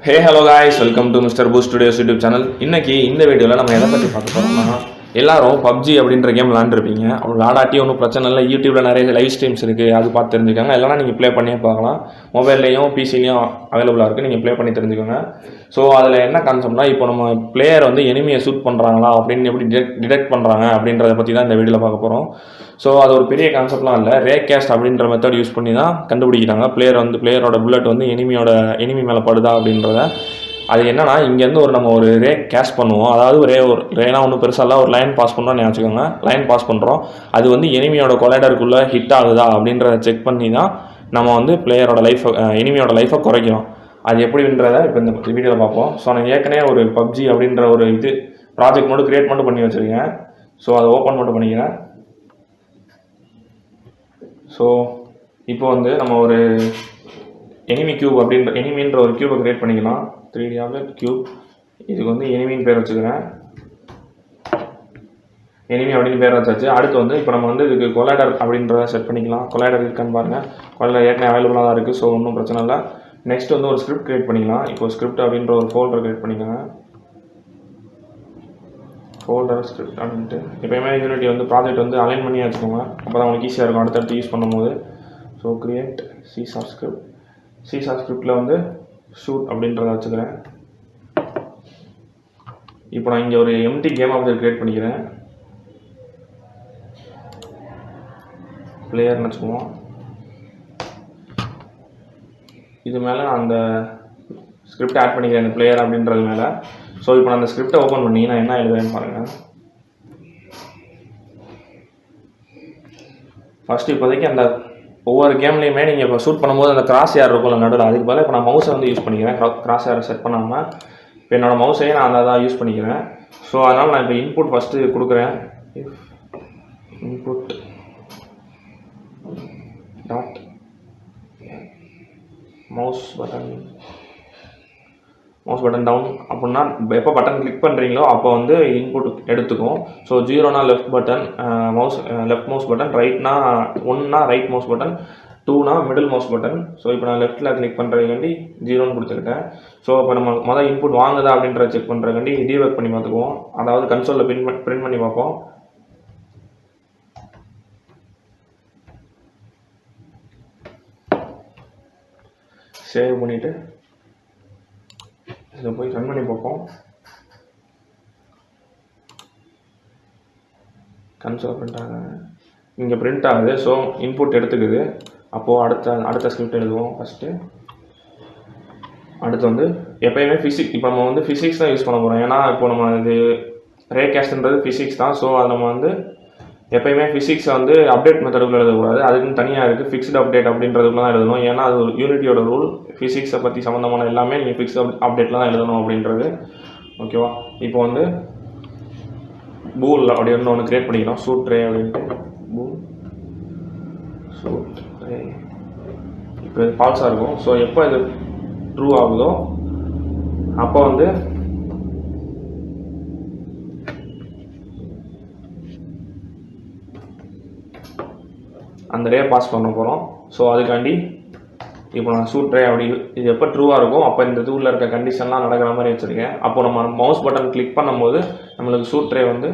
Hey hello guys, welcome to mister boost studios YouTube channel. இன்னைக்கு இந்த வீடியோவில் நம்ம எதை பற்றி பார்க்க போகிறோம்னா, எல்லாரும் PUBG அப்படின்ற கேம் விளாண்டுருப்பீங்க. அப்படி விளாடாட்டி ஒன்றும் பிரச்சனை இல்லை, யூடியூப்பில் நிறைய லைவ் ஸ்ட்ரீம்ஸ் இருக்குது, அது பார்த்து தெரிஞ்சுக்கோங்க. இல்லைனா நீங்கள் ப்ளே பண்ணியே பார்க்கலாம். மொபைல்லையும் பிசிலையும் அவைலபிளாக இருக்குது, நீங்கள் ப்ளே பண்ணி தெரிஞ்சுக்கோங்க. ஸோ அதில் என்ன கான்செப்ட்னா, இப்போ நம்ம பிளேயர் வந்து எனிமியை ஷூட் பண்ணுறாங்களா அப்படின்னு எப்படி டிடெக்ட் பண்ணுறாங்க அப்படின்றத பற்றி தான் இந்த வீடியோவில் பார்க்க போகிறோம். ஸோ அது ஒரு பெரிய கான்செப்ட்லாம் இல்லை, ரேகாஸ்ட் அப்படின்ற மெத்தட் யூஸ் பண்ணி தான் கண்டுபிடிக்கிறாங்க பிளேயரோட புல்லட் வந்து எனிமி மேலே படுதா அப்படின்றத. அது என்னன்னா, இங்கேருந்து நம்ம ஒரு ரே கேஷ் பண்ணுவோம். அதாவது ஒரு ரேனா ஒன்றும் பெருசாக ஒரு லைன் பாஸ் பண்ணுறோம்னு நினச்சிக்கோங்க. லைன் பாஸ் பண்ணுறோம், அது வந்து எனிமியோட கொலைடருக்குள்ளே ஹிட் ஆகுதா அப்படின்றத செக் பண்ணி தான் நம்ம வந்து எனிமியோட லைஃபை குறைக்கிறோம். அது எப்படின்றத இப்போ இந்த வீடியோவில் பார்ப்போம். ஸோ நான் ஏற்கனவே ஒரு PUBG அப்படின்ற ஒரு ப்ராஜெக்ட் மட்டும் கிரியேட் மட்டும் பண்ணி வச்சுருக்கேன். ஸோ அதை ஓப்பன் மட்டும் பண்ணிக்கிறேன். ஸோ இப்போ வந்து நம்ம ஒரு எனிமின்ற ஒரு கியூபை கிரியேட் பண்ணிக்கலாம். 3D object cube. இதுக்கு வந்து எனிமின்னு பேர் வச்சுக்கிறேன். எனிமி அப்படின்னு பேர் வச்சாச்சு. அடுத்து வந்து இப்போ நம்ம வந்து இதுக்கு கொலைடர் அப்படின்றத செட் பண்ணிக்கலாம். கொலைடர் இருக்கான்னு பாருங்கள். கொலைடர் ஏற்கனவே அவைலபிளாக தான் இருக்குது, ஸோ ஒன்றும் பிரச்சனை இல்லை. நெக்ஸ்ட் வந்து ஒரு ஸ்கிரிப்ட் கிரியேட் பண்ணிக்கலாம். இப்போ ஸ்கிரிப்ட் அப்படின்ற ஒரு ஃபோல்டர் கிரியேட் பண்ணிக்கோங்க. ஃபோல்டர் ஸ்கிரிப்ட் அப்படின்ட்டு எப்போயுமே யூனிட்டி வந்து ப்ராஜெக்ட் வந்து அலைன் பண்ணி வச்சுக்கோங்க. அப்போ தான் உங்களுக்கு ஈஸியாக இருக்கும் அடுத்தடுத்து யூஸ் பண்ணும்போது. ஸோ கிரியேட் சிசார் ஸ்கிரிப்டில் வந்து ஷூட் அப்படின்றத வச்சுக்கிறேன். இப்போ நான் இங்கே ஒரு எம்டி கேம் ஆப்ஜெக்ட் கிரியேட் பண்ணிக்கிறேன். பிளேயர்னு வச்சுக்குவோம். இது மேலே நான் அந்த ஸ்கிரிப்ட் ஆட் பண்ணிக்கிறேன், இந்த பிளேயர் அப்படின்றது மேலே. ஸோ இப்போ நான் அந்த ஸ்கிரிப்டை ஓப்பன் பண்ணி நான் என்ன எழுதுறேன்னு பாருங்கள். ஃபஸ்ட்டு இப்போதைக்கு அந்த ஒவ்வொரு கேம்லேயுமே நீங்கள் இப்போ ஷூட் பண்ணும்போது அந்த கிராஸ் ஏர் இருக்கும்ல நடுவில், அதுக்கு பதிலாக இப்போ நான் மவுஸை வந்து யூஸ் பண்ணிக்கிறேன். கிராஸ் ஏரை செட் பண்ணாமல் இப்போ என்னோடய மவுஸையே நான் அதை யூஸ் பண்ணிக்கிறேன். ஸோ அதனால் நான் இப்போ இன்புட் ஃபஸ்ட்டு கொடுக்குறேன். Input dot mouse button down அப்படின்னா எப்போ பட்டன் கிளிக் பண்ணுறீங்களோ அப்போ வந்து இன்புட் எடுத்துக்கும். ஸோ 0னா லெஃப்ட் மவுஸ் பட்டன், ரைட்னா 1னா ரைட் மவுஸ் பட்டன், 2னா மிடில் மவுஸ் பட்டன். ஸோ இப்போ நான் லெஃப்ட்டில் கிளிக் பண்ணுறதுக்காண்டி 0ன்னு கொடுத்துக்கிட்டேன். ஸோ இப்போ நம்ம மொதல் இன்புட் வாங்குதா அப்படின்றத செக் பண்ணுறதுக்காண்டி டீபக் பண்ணி பார்த்துக்குவோம். அதாவது கன்சோலில் பிரிண்ட் பண்ணி பார்ப்போம். சேவ் பண்ணிவிட்டு இதை போய் ரன் பண்ணி பார்ப்போம். கன்சோல் பிரிண்ட் ஆகுது, இங்கே பிரிண்ட் ஆகுது. ஸோ இன்புட் எடுத்துக்குது. அப்போது அடுத்த ஸ்கிரிப்ட் எழுதுவோம். ஃபஸ்ட்டு அடுத்து வந்து எப்போயுமே இப்போ நம்ம வந்து ஃபிசிக்ஸ் தான் யூஸ் பண்ண போகிறோம். ஏன்னா இப்போ நம்ம இது ரேகாஸ்ட்ன்றது ஃபிசிக்ஸ் தான். ஸோ அது நம்ம வந்து எப்போயுமே ஃபிசிக்ஸை வந்து அப்டேட் மெத்தடுக்குள்ள எழுதக்கூடாது, அதுக்குன்னு தனியாக இருக்குது. ஃபிக்ஸ்டு அப்டேட் அப்படின்றதுக்குள்ள தான் எழுதணும். ஏன்னா அது ஒரு யூனிட்டியோட ரூல். ஃபிசிக்ஸை பற்றி சம்மந்தமான எல்லாமே நீங்கள் ஃபிக்ஸ்டு அப்டேட்டில் தான் எழுதணும் அப்படின்றது. ஓகேவா? இப்போ வந்து பூல் அப்படின்னு ஒன்று கிரியேட் பண்ணிக்கிறோம். ஷூட் ரே அப்படின்ட்டு பூல் ஷூட் ரே. இப்போ இது ஃபால்ஸாக இருக்கும். ஸோ எப்போ இது ட்ரூ ஆகுதோ அப்போ வந்து அந்த ரே பாஸ் பண்ண போகிறோம். ஸோ அதுக்காண்டி இப்போ நான் ஷூட் ரே அப்படி இது எப்போ ட்ரூவாக இருக்கும் அப்போ இந்த டூலில் இருக்க கண்டிஷன்லாம் நடக்கிற மாதிரி வச்சுருக்கேன். அப்போ நம்ம மவுஸ் பட்டன் கிளிக் பண்ணும்போது நம்மளுக்கு ஷூட் ரே வந்து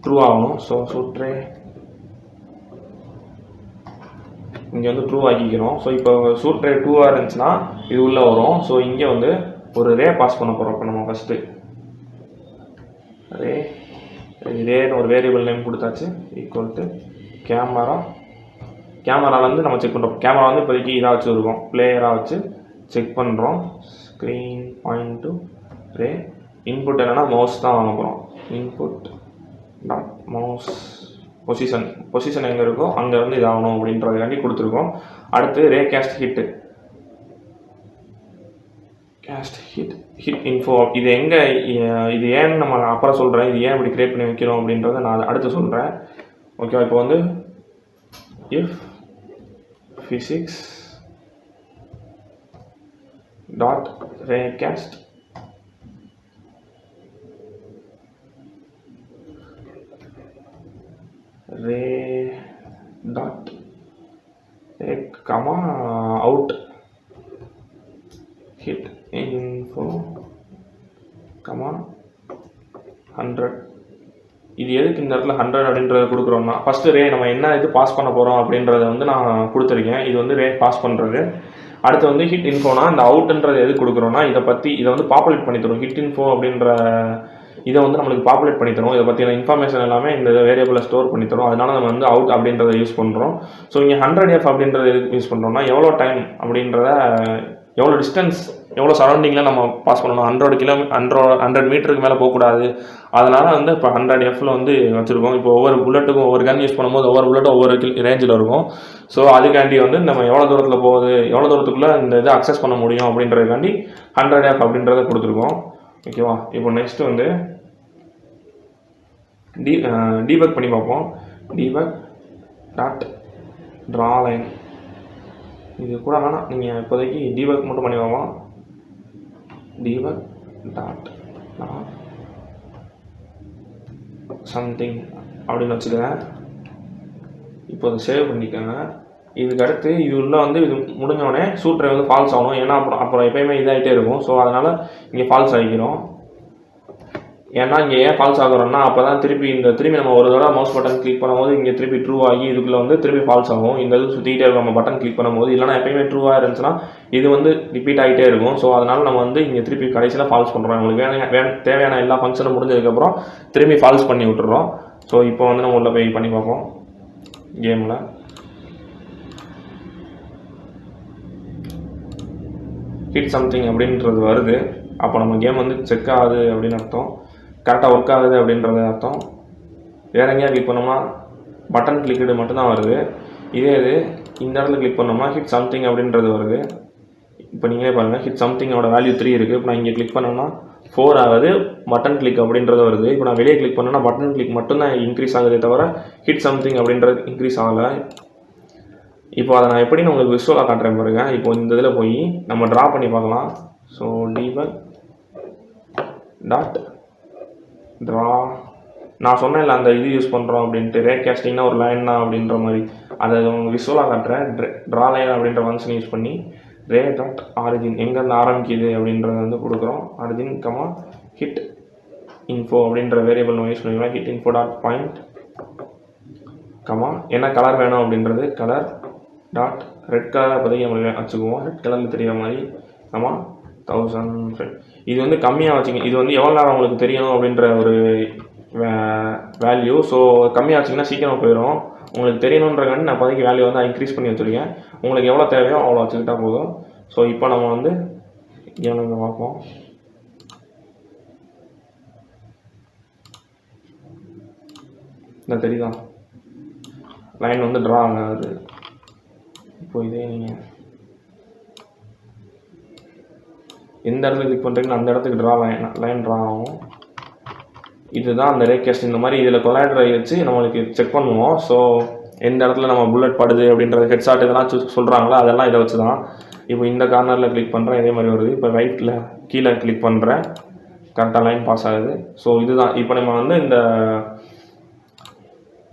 ட்ரூ ஆகணும். ஸோ ஷூட் ரே இங்கே வந்து ட்ரூ ஆக்கிக்கிறோம். ஸோ இப்போ ஷூட் ரே ட்ரூவாக இருந்துச்சுன்னா இது உள்ளே வரும். ஸோ இங்கே வந்து ஒரு ரே பாஸ் பண்ண போகிறோம். இப்போ நம்ம ஃபஸ்ட்டு ரேன்னு ஒரு வேரியபிள் நேம் கொடுத்தாச்சு. ஈக்குவல் டு கேமராலேருந்து நம்ம செக் பண்ணுறோம். கேமரா வந்து இப்போதைக்கு இதாக வச்சுருக்கோம், பிளேயராக வச்சு செக் பண்ணுறோம். Screen point to ray. Input என்னென்னா மவுஸ் தான் வாங்க போகிறோம். இன்புட் டாட் மவுஸ் பொசிஷன் எங்கே இருக்கோ அங்கே வந்து இதாகணும் அப்படின்றதுக்காண்டி கொடுத்துருக்கோம். அடுத்து ரேகாஸ்ட் ஹிட் இன்ஃபோ. இது எங்கே, இது ஏன்னு நம்ம அப்புறம் சொல்கிறேன். இது ஏன் இப்படி கிரியேட் பண்ணி வைக்கிறோம் அப்படின்றத நான் அடுத்து சொல்கிறேன். ஓகேவா? இப்போ வந்து if physics dot raycast ray dot ray comma out hit hit info comma 100. இது எதுக்கு இந்த இடத்துல 100 அப்படின்றத கொடுக்குறோம்னா, ஃபஸ்ட்டு ரே நம்ம என்ன இது பாஸ் பண்ண போகிறோம் அப்படின்றத வந்து நான் கொடுத்துருக்கேன். இது வந்து ரே பாஸ் பண்ணுறது. அடுத்து வந்து ஹிட் இன்ஃபோனா இந்த அவுட்ன்றது எது கொடுக்குறோன்னா இதை வந்து பாப்புலேட் பண்ணி தரும். ஹிட் இன்ஃபோ அப்படின்ற இதை வந்து நம்மளுக்கு பாப்புலேட் பண்ணி தரும். இதை பற்றின இன்ஃபர்மேஷன் எல்லாமே இந்த வேரியபிளை ஸ்டோர் பண்ணி தரும். அதனால நம்ம வந்து அவுட் அப்படின்றத யூஸ் பண்ணுறோம். ஸோ இங்கே 100F அப்படின்றத எதுக்கு யூஸ் பண்ணுறோம்னா எவ்வளோ டைம் அப்படின்றத, எவ்வளோ டிஸ்டன்ஸ், எவ்வளோ சரௌண்டிங்கில் நம்ம பாஸ் பண்ணணும். 100 மீட்டருக்கு மேலே போகக்கூடாது. அதனால் வந்து இப்போ 100Fல வந்து வச்சுருக்கோம். இப்போ ஒவ்வொரு புல்லட்டுக்கும் ஒவ்வொரு கன் யூஸ் பண்ணும்போது ஒவ்வொரு புல்லட்டும் ஒவ்வொரு ரேஞ்சில் இருக்கும். ஸோ அதுக்காண்டி வந்து நம்ம எவ்வளோ தூரத்தில் போகுது, எவ்வளோ தூரத்துக்குள்ளே இந்த இதை அக்சஸ் பண்ண முடியும் அப்படின்றதுக்காண்டி 100F அப்படின்றத கொடுத்துருக்கோம். ஓகேவா? இப்போ நெக்ஸ்ட்டு வந்து டீபக் பண்ணி பார்ப்போம். Debug dot draw line. இது கூட வேணாம், நீங்கள் இப்போதைக்கு டீபக் மட்டும் பண்ணி பார்ப்போம். டீபக் டாட் ட்ரா சம்திங் அப்படின்னு வச்சுக்கிறேன். இப்போ அதை சேவ் பண்ணிக்கோங்க. இதுக்கு அடுத்து இது உள்ள வந்து இது முடிஞ்சோடனே சூட்ரை வந்து ஃபால்ஸ் ஆகணும். ஏன்னா அப்புறம் எப்பயுமே இதாகிட்டே இருக்கும். ஸோ அதனால் இங்கே ஃபால்ஸ் ஆகிக்கிறோம். ஏன்னா இங்கே ஏன் ஃபால்ஸ் ஆகுறோம்னா அப்போ தான் திருப்பி நம்ம ஒரு தடவை மவுஸ் பட்டன் கிளிக் பண்ணும்போது இங்கே திருப்பி ட்ரூ ஆகி இதுக்குள்ளே வந்து திருப்பி ஃபால்ஸ் ஆகும். இந்த இது சுற்றிக்கிட்டே இருக்கும் நம்ம பட்டன் கிளிக் பண்ணும்போது. இல்லைனா எப்பயுமே ட்ரூவாக இருந்துச்சுன்னா இது வந்து ரிப்பீட் ஆகிட்டே இருக்கும். ஸோ அதனால் நம்ம வந்து இங்கே திருப்பி கடைசியில் ஃபால்ஸ் பண்ணுறோம். உங்களுக்கு தேவையான எல்லா ஃபங்க்ஷனும் முடிஞ்சதுக்கப்புறம் திரும்பி ஃபால்ஸ் பண்ணி விட்டுறோம். ஸோ இப்போ வந்து நம்ம உள்ள போய் பண்ணி பார்ப்போம். கேமில் ஹிட் சம்திங் அப்படின்றது வருது. அப்போ நம்ம கேம் வந்து செக் ஆகுது அப்படின்னு அர்த்தம். கரெக்டாக ஒர்க் ஆகுது அப்படின்றது அர்த்தம். வேறு எங்கேயா கிளிக் பண்ணோம்னா பட்டன் கிளிக்கு மட்டும்தான் வருது. இதே இது இந்த இடத்துல கிளிக் பண்ணோம்னா ஹிட் சம்திங் அப்படின்றது வருது. இப்போ நீங்களே பாருங்கள், ஹிட் சம்திங்கோட வேல்யூ 3 இருக்குது. இப்போ நான் இங்கே கிளிக் பண்ணோம்னா 4 ஆகுது. பட்டன் கிளிக் அப்படின்றது வருது. இப்போ நான் வெளியே கிளிக் பண்ணோன்னா பட்டன் கிளிக் மட்டும்தான் இன்க்ரீஸ் ஆகுதே தவிர ஹிட் சம்திங் அப்படின்றது இன்க்ரீஸ் ஆகலை. இப்போ அதை நான் எப்படின்னு உங்களுக்கு விஷுவலாக காட்டுறேன் பாருங்க. இப்போ இந்த இதில் போய் நம்ம ட்ரா பண்ணி பார்க்கலாம். ஸோ டீபக் டாட் ட்ரா, நான் சொன்னேன்ல அந்த இது யூஸ் பண்ணுறோம் அப்படின்ட்டு, ரேக்காஸ்டிங்னா ஒரு லைன் தான் அப்படின்ற மாதிரி. அதை உங்களுக்கு விஷுவலாக காட்டுறேன். ட்ரா லைன் அப்படின்ற ஃபங்க்ஷன் யூஸ் பண்ணி ரே டாட் ஆரிஜின் எங்கேருந்து ஆரம்பிக்குது அப்படின்றத வந்து கொடுக்குறோம். ஆரிஜின் கமா ஹிட் இன்ஃபோ அப்படின்ற வேரியபிள் நம்ம யூஸ் பண்ணிக்கலாம். Hit info dot point comma என்ன கலர் வேணும் அப்படின்றது கலர் டாட் ரெட் கலரை பற்றி நம்ம வச்சுக்குவோம். ரெட் கலரில் தெரிகிற மாதிரி கமா 1000. இது வந்து கம்மியாக வச்சுங்க. இது வந்து எவ்வளோ நேரம் உங்களுக்கு தெரியணும் அப்படின்ற ஒரு வேல்யூ. ஸோ கம்மியாக வச்சிங்கன்னா சீக்கிரமாக போயிடும். உங்களுக்கு தெரியணுன்றக்காண்டி நான் இப்போதைக்கு வேல்யூ வந்து இன்க்ரீஸ் பண்ணி வச்சுருக்கேன். உங்களுக்கு எவ்வளோ தேவையோ அவ்வளோ வச்சுக்கிட்டா போதும். ஸோ இப்போ நம்ம வந்து கேமில் பார்ப்போம். இந்த தெரியுதா லைன் வந்து ட்ரா ஆகாது. இப்போ இதே நீங்கள் எந்த இடத்துல கிளிக் பண்ணுறீங்கன்னா அந்த இடத்துக்கு லைன் ட்ரா ஆகும். இதுதான் அந்த ரேக்காஸ்ட். இந்த மாதிரி இதில் கொலாய்டரை வச்சு நம்மளுக்கு செக் பண்ணுவோம். ஸோ எந்த இடத்துல நம்ம புல்லட் படுது அப்படின்றது ஹெட்ஷாட் இதெல்லாம் சொல்கிறாங்களோ அதெல்லாம் இதை வச்சு தான். இப்போ இந்த கார்னரில் கிளிக் பண்ணுறேன், இதே மாதிரி வருது. இப்போ ரைட்டில் கீழே கிளிக் பண்ணுறேன், கரெக்டாக லைன் பாஸ் ஆகுது. ஸோ இதுதான். இப்போ நம்ம வந்து இந்த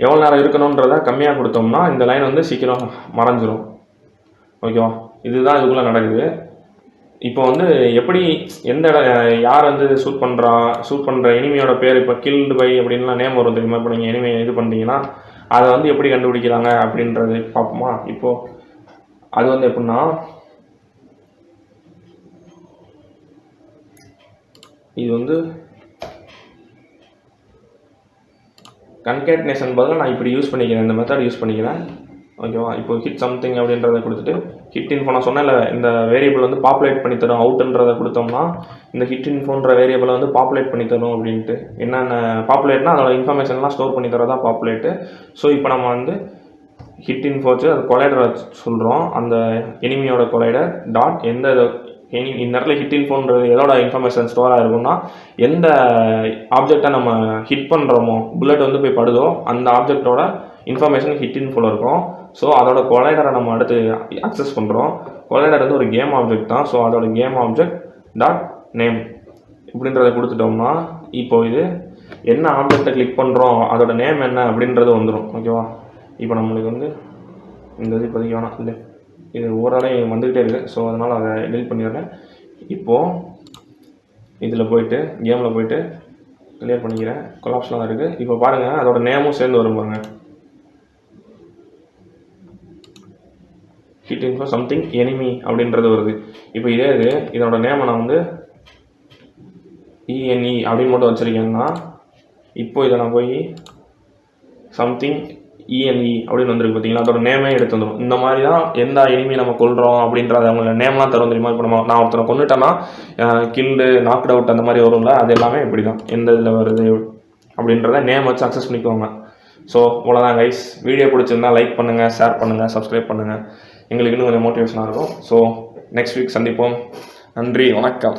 எவ்வளோ நேரம் இருக்கணுன்றதை கம்மியாக கொடுத்தோம்னா இந்த லைன் வந்து சீக்கிரம் மறைஞ்சிரும். ஓகேவா? இதுதான் இதுக்குள்ளே நடக்குது. இப்போ வந்து எப்படி எந்த யார் வந்து ஷூட் பண்ணுற எனிமியோட பேர் இப்போ கில்டு பை அப்படின்லாம் நேம் வரும் தெரியுமா? இப்போ நீங்கள் எனிமியை இது பண்ணிட்டீங்கன்னா அதை வந்து எப்படி கண்டுபிடிக்கிறாங்க அப்படின்றது பார்ப்போமா? இப்போது அது வந்து எப்படின்னா இது வந்து கன்கேட்னேஷன் பதிலாக நான் இப்படி யூஸ் பண்ணிக்கிறேன், இந்த மெத்தட் யூஸ் பண்ணிக்கிறேன். ஓகேவா? இப்போ ஹிட் சம்திங் அப்படின்றத கொடுத்துட்டு ஹிட் இன்ஃபோ நான் சொன்னேன்ல இந்த வேரியபிள் வந்து பாப்புலேட் பண்ணி தரும். அவுட்ன்றதை கொடுத்தோம்னா இந்த ஹிட் இன்ஃபோன்ற வேரியபிளை வந்து பாப்புலேட் பண்ணி தரும் அப்படின்ட்டு. என்னென்ன பாப்புலேட்னா அதோட இன்ஃபர்மேஷன்லாம் ஸ்டோர் பண்ணி தரதா பாப்புலேட்டு. ஸோ இப்போ நம்ம வந்து ஹிட் இன்ஃபோ வச்சு அது கொலைடரை சொல்கிறோம். அந்த எனிமியோட கொலைடர் டாட் எந்த இந்த இடத்துல ஹிட் இன்ஃபோன்றது எதோட இன்ஃபர்மேஷன் ஸ்டோர் ஆகிருக்கும்னா எந்த ஆப்ஜெக்டை நம்ம ஹிட் பண்ணுறோமோ புல்லட் வந்து போய் படுதோ அந்த ஆப்ஜெக்டோட இன்ஃபர்மேஷன் ஹிட் இன்ஃபோவில் இருக்கும். ஸோ அதோட கொலைடரை நம்ம அடுத்து அக்சஸ் பண்ணுறோம். கொலைடர் வந்து ஒரு கேம் ஆப்ஜெக்ட் தான். ஸோ அதோட கேம் ஆப்ஜெக்ட் டாட் நேம் இப்படின்றத கொடுத்துட்டோம்னா இப்போ இது என்ன ஆப்ஜெக்டை கிளிக் பண்ணுறோம் அதோட நேம் என்ன அப்படின்றது வந்துடும். ஓகேவா? இப்போ நம்மளுக்கு வந்து இந்த இது இப்போதைக்கு வேணாம், இல்லை இது ஓரளவு வந்துக்கிட்டே இருக்குது. ஸோ அதனால் அதை டெலிட் பண்ணிடுறேன். இப்போது இதில் போயிட்டு கேமில் போயிட்டு கிளியர் பண்ணிக்கிறேன். கொலாப்ஸ்லாம் தான் இருக்குது. இப்போ பாருங்கள் அதோட நேமும் சேர்ந்து வரும் பாருங்கள். ஹிட் இன்ஃபோ சம்திங் எனிமி அப்படின்றது வருது. இப்போ இதோட நேமை நான் வந்து இஎன்இ அப்படின்னு மட்டும் வச்சுருக்கேன்னா இப்போ இதை நான் போய் சம்திங் இஎன்இ அப்படின்னு வந்துருக்கு பார்த்தீங்களா, அதோட நேமே எடுத்து வந்துடும். இந்த மாதிரி தான் எந்த எனிமி நம்ம கொள்கிறோம் அப்படின்றத அவங்கள நேம்லாம் தரும் தெரியுமா. இப்போ நான் ஒருத்தரை கொண்டுட்டேன்னா கில்டு நாக்ட் அவுட் அந்த மாதிரி வரும்ல, அது எல்லாமே இப்படி தான் எந்த இதில் வருது அப்படின்றத நேம் வச்சு அக்சஸ் பண்ணிக்குவாங்க. ஸோ அவ்வளோதான் கைஸ். வீடியோ பிடிச்சிருந்தா லைக் பண்ணுங்கள், ஷேர் பண்ணுங்கள், சப்ஸ்கிரைப் பண்ணுங்கள். எங்களுக்கு இன்னும் கொஞ்சம் மோட்டிவேஷனாக இருக்கும். ஸோ நெக்ஸ்ட் வீக் சந்திப்போம். நன்றி, வணக்கம்.